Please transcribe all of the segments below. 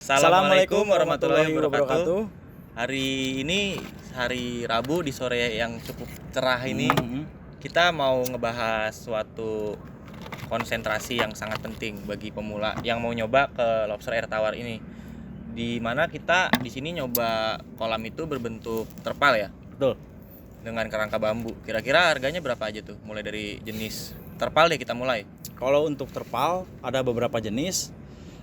Assalamualaikum warahmatullahi wabarakatuh. Hari ini hari Rabu di sore yang cukup cerah ini, kita mau ngebahas suatu konsentrasi yang sangat penting bagi pemula yang mau nyoba ke lobster air tawar ini. Di mana kita di sini nyoba kolam itu berbentuk terpal ya. Betul. Dengan kerangka bambu. Kira-kira harganya berapa aja tuh? Mulai dari jenis terpal deh kita mulai. Kalau untuk terpal ada beberapa jenis.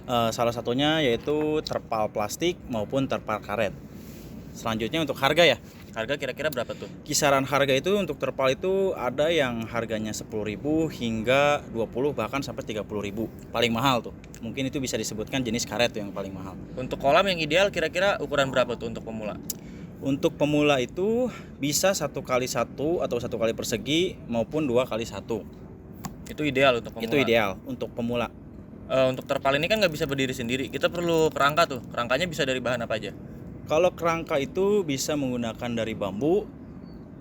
Salah satunya yaitu terpal plastik maupun terpal karet. Selanjutnya untuk harga ya. Harga kira-kira berapa tuh? Kisaran harga itu untuk terpal itu ada yang harganya 10.000 hingga 20 bahkan sampai 30.000. Paling mahal tuh. Mungkin itu bisa disebutkan jenis karet tuh yang paling mahal. Untuk kolam yang ideal kira-kira ukuran berapa tuh untuk pemula? Untuk pemula itu bisa 1x1 atau 1x persegi maupun 2x1. Itu ideal untuk pemula. Itu ideal untuk pemula. Untuk terpal ini kan nggak bisa berdiri sendiri. Kita perlu kerangka tuh. Kerangkanya bisa dari bahan apa aja? Kalau kerangka itu bisa menggunakan dari bambu.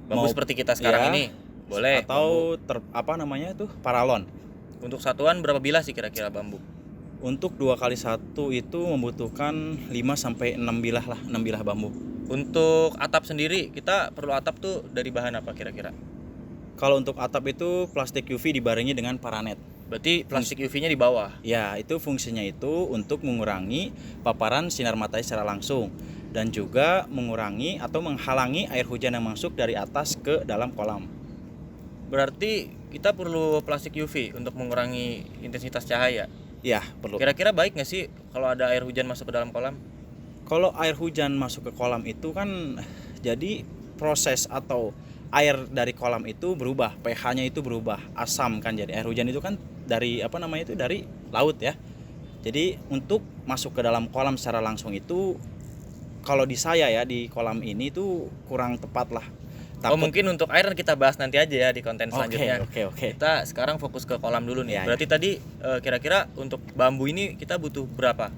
Bambu seperti kita sekarang ini. Boleh. Atau paralon. Untuk satuan berapa bilah sih kira-kira bambu? Untuk 2x1 itu membutuhkan 5 sampai 6 bilah lah, 6 bilah bambu. Untuk atap sendiri kita perlu atap tuh dari bahan apa kira-kira? Kalau untuk atap itu plastik UV dibarengi dengan paranet. Berarti plastik UV-nya di bawah. Ya, itu fungsinya itu untuk mengurangi paparan sinar matahari secara langsung dan juga mengurangi atau menghalangi air hujan yang masuk dari atas ke dalam kolam. Berarti kita perlu plastik UV untuk mengurangi intensitas cahaya. Ya, perlu. Kira-kira baik nggak sih kalau ada air hujan masuk ke dalam kolam? Kalau air hujan masuk ke kolam itu kan jadi proses atau air dari kolam itu berubah, pH-nya itu berubah, asam kan. Jadi air hujan itu kan dari dari laut ya. Jadi untuk masuk ke dalam kolam secara langsung itu kalau di saya ya di kolam ini tuh kurang tepat lah. Oh, mungkin untuk air kita bahas nanti aja ya di konten selanjutnya. Oke. Kita sekarang fokus ke kolam dulu nih. Ya, Berarti tadi kira-kira untuk bambu ini kita butuh berapa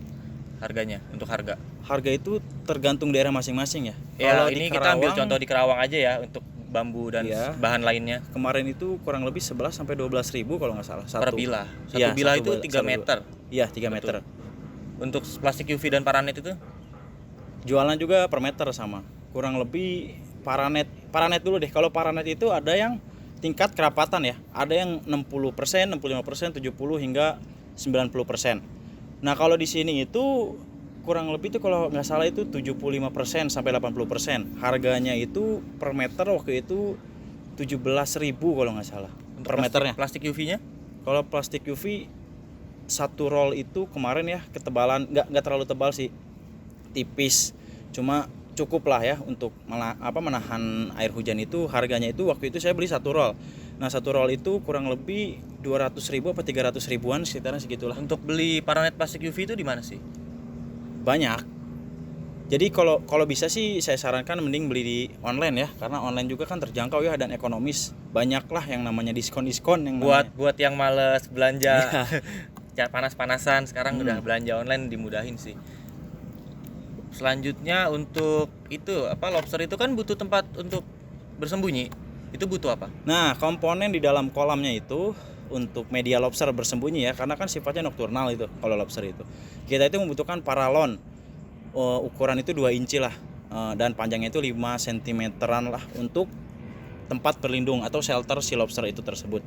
harganya untuk harga? Harga itu tergantung daerah masing-masing ya. Ya, kalau ini di kita ambil Karawang, contoh di Karawang aja ya untuk bambu dan bahan lainnya. Kemarin itu kurang lebih 11 sampai 12.000 kalau nggak salah. Per bilah. Satu bilah itu 3 meter. Iya, 3 meter. Untuk plastik UV dan paranet itu? Jualan juga per meter sama. Kurang lebih paranet dulu deh. Kalau paranet itu ada yang tingkat kerapatan ya. Ada yang 60%, 65%, 70 hingga 90%. Nah, kalau di sini itu kurang lebih tuh kalau nggak salah itu 75% sampai 80%. Harganya itu per meter waktu itu 17.000 kalau nggak salah. Untuk per meternya. Plastik UV-nya? Kalau plastik UV satu roll itu kemarin ya ketebalan nggak terlalu tebal sih, tipis. Cuma cukup lah ya untuk menahan air hujan itu. Harganya itu waktu itu saya beli satu roll. Nah, satu roll itu kurang lebih 200.000 apa 300.000-an sekitaran segitulah. Untuk beli paranet plastik UV itu di mana sih? Banyak. Jadi kalau bisa sih saya sarankan mending beli di online ya, karena online juga kan terjangkau ya dan ekonomis. Banyaklah yang namanya diskon yang buat yang males belanja ya, panas-panasan sekarang udah belanja online dimudahin sih. Selanjutnya untuk itu lobster itu kan butuh tempat untuk bersembunyi. Itu butuh apa? Nah, komponen di dalam kolamnya itu untuk media lobster bersembunyi ya, karena kan sifatnya nokturnal itu kalau lobster itu. Kita itu membutuhkan paralon. Ukuran itu 2 inci lah. Dan panjangnya itu 5 cm-an lah untuk tempat berlindung atau shelter si lobster itu tersebut.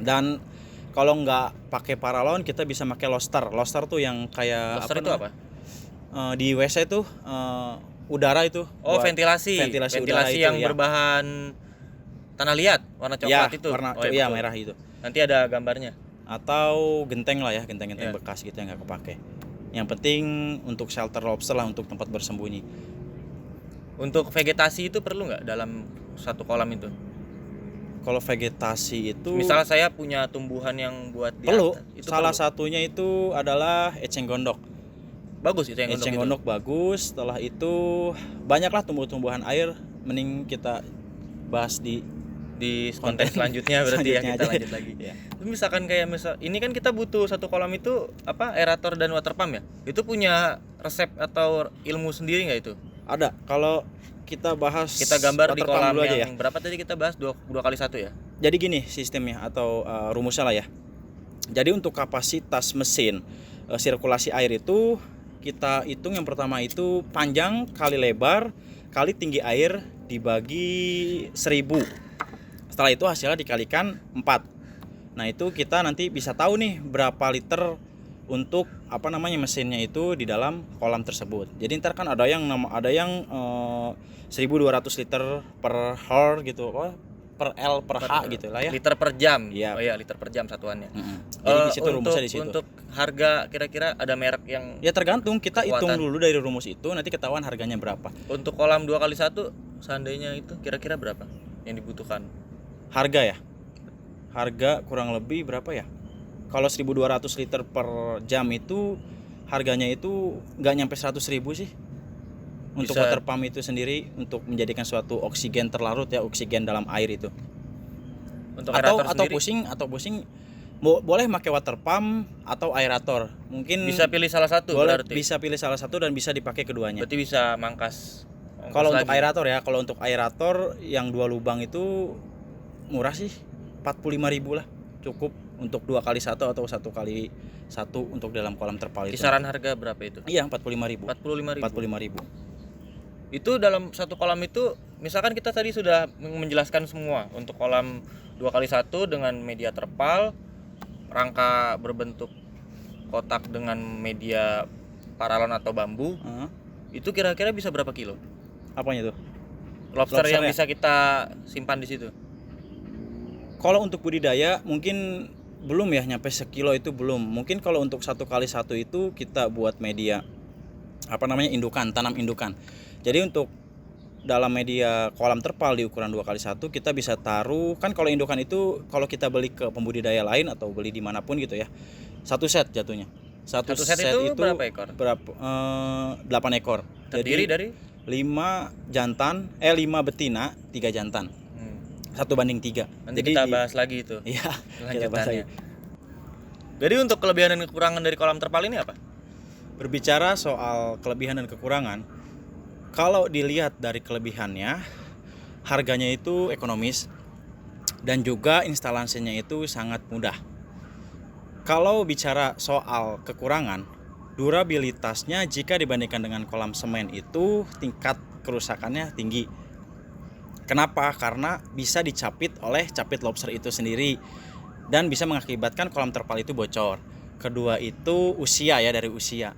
Dan kalau nggak pakai paralon kita bisa pakai lobster. Lobster tuh yang kayak lobster itu apa? Di WC tuh udara itu. Oh, ventilasi udara yang itu, berbahan tanah liat warna coklat itu. Iya, merah itu. Nanti ada gambarnya. Atau genteng lah ya, genteng-genteng bekas gitu yang nggak kepake. Yang penting untuk shelter lobster lah, untuk tempat bersembunyi. Untuk vegetasi itu perlu nggak dalam satu kolam itu? Kalau vegetasi itu misalnya saya punya tumbuhan yang buat perlu. Salah satunya itu adalah eceng gondok. Bagus itu eceng gondok bagus. Setelah itu banyaklah tumbuh-tumbuhan air. Mending kita bahas di konten selanjutnya berarti ya kita aja. Lanjut lagi. Ya. Misalkan ini kan kita butuh satu kolam itu aerator dan water pump ya. Itu punya resep atau ilmu sendiri nggak itu? Ada. Kalau kita gambar di kolam dulu yang aja ya. Berapa tadi kita bahas 2x1 ya? Jadi gini sistemnya atau rumusnya lah ya. Jadi untuk kapasitas mesin sirkulasi air itu kita hitung yang pertama itu panjang kali lebar kali tinggi air dibagi 1000. Setelah itu hasilnya dikalikan 4. Nah itu kita nanti bisa tahu nih berapa liter untuk mesinnya itu di dalam kolam tersebut. Jadi ntar kan ada yang 1.200 liter per hour gitu, per L per H gitu lah ya. Liter per jam. Iya. Oh iya, liter per jam satuannya. Jadi di situ rumusnya di situ. Untuk harga kira-kira ada merek yang Ya tergantung, kita hitung kekuatan. dulu dari rumus itu nanti ketahuan harganya berapa. Untuk kolam 2x1 seandainya itu kira-kira berapa yang dibutuhkan? Harga ya? Harga kurang lebih berapa ya? Kalau 1.200 liter per jam itu harganya itu nggak nyampe 100.000 sih. Untuk Bisa. water pump itu sendiri untuk menjadikan suatu oksigen terlarut ya, oksigen dalam air itu. Untuk Atau aerator sendiri pusing boleh pakai water pump atau aerator. Mungkin bisa pilih salah satu boleh, berarti. bisa pilih salah satu dan bisa dipakai keduanya. Berarti bisa mangkas ongkos Kalau untuk lagi. aerator ya, kalau untuk aerator yang 2 lubang itu murah sih, 45.000 lah, cukup untuk 2x1 atau 1x1 untuk dalam kolam terpal itu. Kisaran harga berapa itu? Iya, 45.000. 45.000. 45.000. Itu dalam satu kolam itu, misalkan kita tadi sudah menjelaskan semua untuk kolam 2x1 dengan media terpal, rangka berbentuk kotak dengan media paralon atau bambu. Itu kira-kira bisa berapa kilo? Apanya tuh? Lobster yang Lobsternya? bisa kita simpan di situ. Kalau untuk budidaya mungkin belum ya, nyampe sekilo itu belum. Mungkin kalau untuk 1x1 itu kita buat media indukan, tanam indukan. Jadi untuk dalam media kolam terpal di ukuran 2x1 kita bisa taruh, kan kalau indukan itu kalau kita beli ke pembudidaya lain atau beli dimanapun gitu ya, satu set jatuhnya. Satu set itu berapa ekor? 8 ekor. Terdiri dari 5 jantan, 5 betina, 3 jantan. 1:3. Nanti kita bahas lagi itu. Iya, kita bahas lagi. Jadi untuk kelebihan dan kekurangan dari kolam terpal ini apa? Berbicara soal kelebihan dan kekurangan, kalau dilihat dari kelebihannya, harganya itu ekonomis dan juga instalasinya itu sangat mudah. Kalau bicara soal kekurangan, durabilitasnya jika dibandingkan dengan kolam semen itu tingkat kerusakannya tinggi. Kenapa? Karena bisa dicapit oleh capit lobster itu sendiri dan bisa mengakibatkan kolam terpal itu bocor. Kedua itu usia ya, dari usia.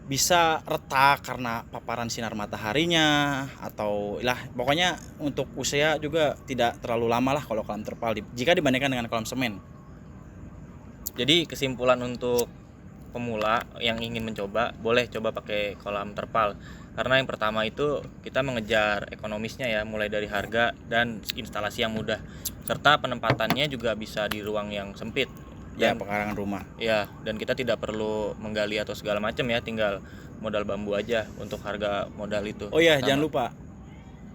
Bisa retak karena paparan sinar mataharinya atau pokoknya untuk usia juga tidak terlalu lama lah kalau kolam terpal jika dibandingkan dengan kolam semen. Jadi kesimpulan untuk pemula yang ingin mencoba, boleh coba pakai kolam terpal. Karena yang pertama itu kita mengejar ekonomisnya ya, mulai dari harga dan instalasi yang mudah. Serta penempatannya juga bisa di ruang yang sempit. Ya, pekarangan rumah. Ya, dan kita tidak perlu menggali atau segala macam ya, tinggal modal bambu aja untuk harga modal itu. Oh iya, jangan lupa.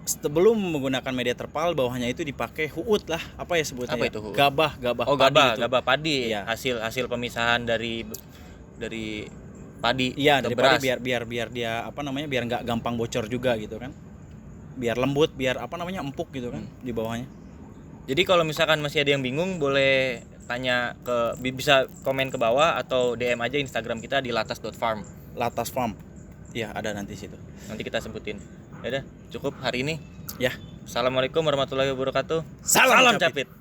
Sebelum menggunakan media terpal, bawahnya itu dipakai huut lah, apa ya sebutnya? Apa itu huut? Gabah Oh, padi. gabah padi. Iya. Hasil pemisahan dari padi Iya, ke dari beras. padi biar dia biar nggak gampang bocor juga gitu kan. Biar lembut, biar empuk gitu kan di bawahnya. Jadi kalau misalkan masih ada yang bingung, boleh tanya bisa komen ke bawah atau DM aja Instagram kita di latas.farm. Latas Farm. Iya, ada nanti situ. Nanti kita sebutin. Ya udah, cukup hari ini. Ya. Assalamualaikum warahmatullahi wabarakatuh. Salam capit.